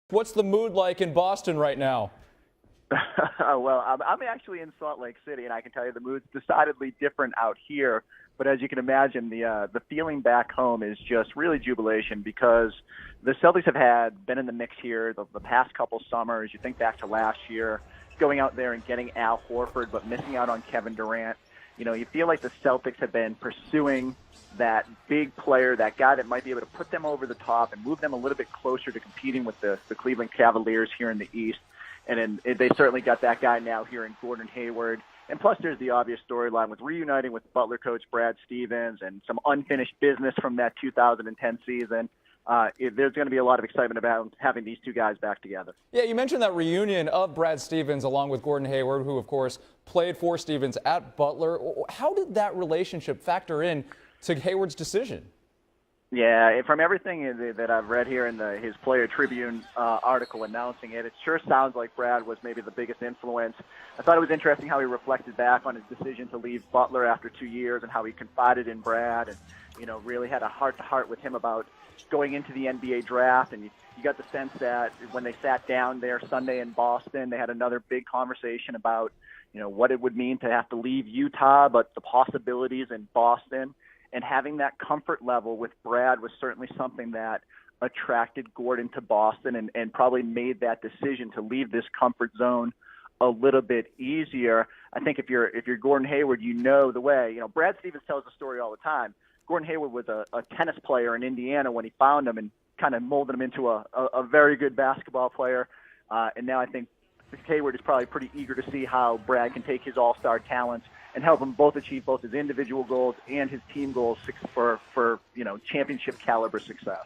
What's the mood like in Boston right now? Well, I'm actually in Salt Lake City, and I can tell you the mood's decidedly different out here. But as you can imagine, the feeling back home is just really jubilation because the Celtics have been in the mix here the past couple summers. You think back to last year, going out there and getting Al Horford, but missing out on Kevin Durant. You know, you feel like the Celtics have been pursuing that big player, that guy that might be able to put them over the top and move them a little bit closer to competing with the Cleveland Cavaliers here in the East. And then they certainly got that guy now here in Gordon Hayward. And plus, there's the obvious storyline with reuniting with Butler coach Brad Stevens and some unfinished business from that 2010 season. There's going to be a lot of excitement about having these two guys back together. Yeah, you mentioned that reunion of Brad Stevens along with Gordon Hayward, who, of course, played for Stevens at Butler. How did that relationship factor in to Hayward's decision? Yeah, from everything that I've read here in his Player Tribune article announcing it, it sure sounds like Brad was maybe the biggest influence. I thought it was interesting how he reflected back on his decision to leave Butler after 2 years and how he confided in Brad and, you know, really had a heart-to-heart with him about going into the NBA draft. And you got the sense that when they sat down there Sunday in Boston, they had another big conversation about, you know, what it would mean to have to leave Utah, but the possibilities in Boston. And having that comfort level with Brad was certainly something that attracted Gordon to Boston and probably made that decision to leave this comfort zone a little bit easier. I think if you're Gordon Hayward, you know the way. You know, Brad Stevens tells the story all the time. Gordon Hayward was a tennis player in Indiana when he found him and kind of molded him into a very good basketball player. And now I think Hayward is probably pretty eager to see how Brad can take his all-star talents and help him both achieve both his individual goals and his team goals for championship caliber success.